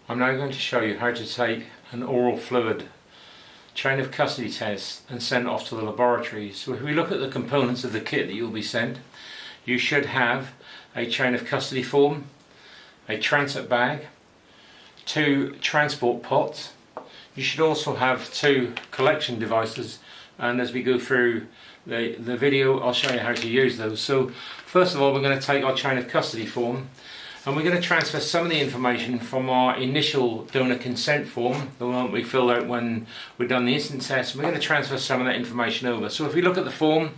I'm now going to show you how to take an oral fluid chain of custody test and send it off to the laboratory. So if we look at the components of the kit that you'll be sent, you should have a chain of custody form, a transit bag, 2 transport pots. You should also have 2 collection devices, and as we go through the video I'll show you how to use those. So first of all, we're going to take our chain of custody form and we're going to transfer some of the information from our initial donor consent form, the one we filled out when we've done the instant test. We're going to transfer some of that information over. So if we look at the form,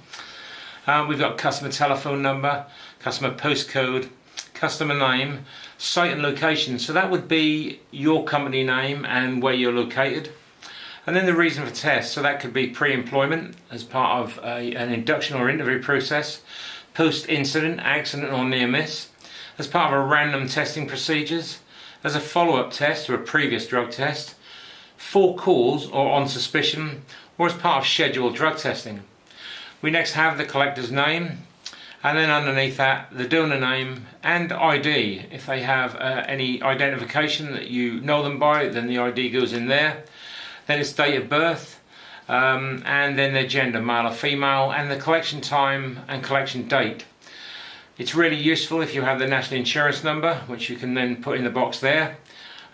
we've got customer telephone number, customer postcode, customer name, site and location. So that would be your company name and where you're located. And then the reason for test, so that could be pre-employment as part of an induction or interview process, post-incident, accident or near miss, as part of a random testing procedures, as a follow-up test to a previous drug test, for cause or on suspicion, or as part of scheduled drug testing. We next have the collector's name, and then underneath that the donor name and ID. If they have any identification that you know them by, then the ID goes in there. Then it's date of birth, and then their gender, male or female, and the collection time and collection date. It's really useful if you have the national insurance number, which you can then put in the box there.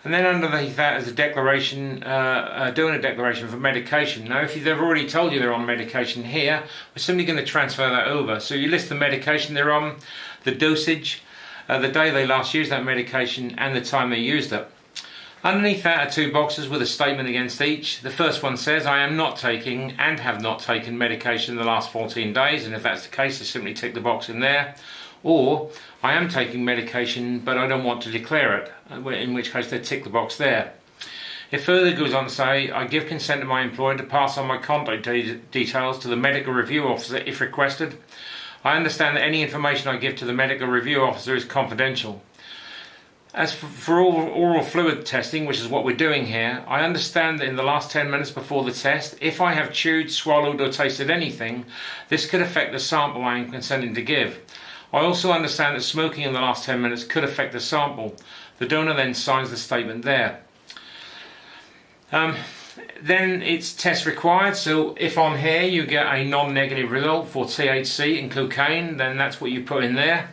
And then underneath that is a declaration, a donor declaration for medication. Now if they've already told you they're on medication here, we're simply going to transfer that over. So you list the medication they're on, the dosage, the day they last used that medication and the time they used it. Underneath that are 2 boxes with a statement against each. The first one says, I am not taking and have not taken medication in the last 14 days, and if that's the case, you simply tick the box in there. Or, I am taking medication but I don't want to declare it, in which case they tick the box there. It further goes on to say, I give consent to my employer to pass on my contact details to the medical review officer if requested. I understand that any information I give to the medical review officer is confidential. As for oral fluid testing, which is what we're doing here, I understand that in the last 10 minutes before the test, if I have chewed, swallowed or tasted anything, this could affect the sample I am consenting to give. I also understand that smoking in the last 10 minutes could affect the sample. The donor then signs the statement there. Then it's test required, so if on here you get a non-negative result for THC and cocaine, then that's what you put in there.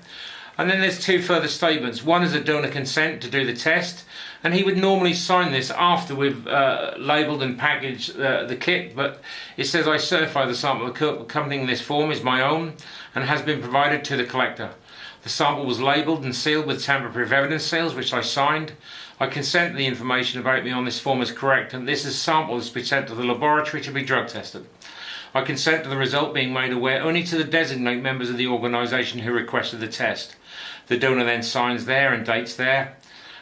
And then there's 2 further statements. One is a donor consent to do the test, and he would normally sign this after we've labelled and packaged the kit, but it says I certify the sample accompanying this form is my own and has been provided to the collector. The sample was labelled and sealed with tamper-proof evidence seals, which I signed. I consent the information about me on this form is correct, and this sample is to be sent to the laboratory to be drug tested. I consent to the result being made aware only to the designated members of the organisation who requested the test. The donor then signs there and dates there.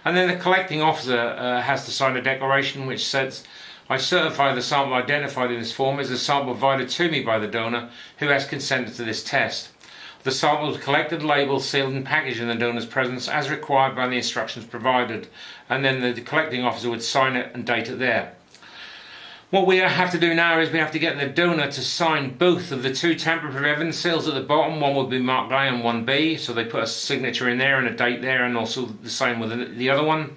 And then the collecting officer has to sign a declaration which says, I certify the sample identified in this form is a sample provided to me by the donor who has consented to this test. The sample was collected, labelled, sealed and packaged in the donor's presence as required by the instructions provided. And then the collecting officer would sign it and date it there. What we have to do now is we have to get the donor to sign both of the 2 tamper-proof evidence seals at the bottom. One would be marked A and one B, so they put a signature in there and a date there, and also the same with the other one.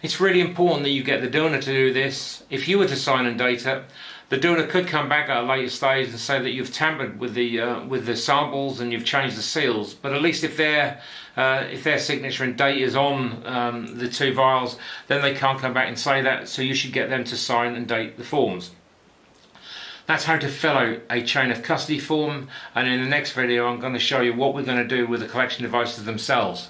It's really important that you get the donor to do this. If you were to sign and date it, the donor could come back at a later stage and say that you've tampered with the samples and you've changed the seals. But at least if their signature and date is on the 2 vials, then they can't come back and say that. So you should get them to sign and date the forms. That's how to fill out a chain of custody form. And in the next video, I'm going to show you what we're going to do with the collection devices themselves.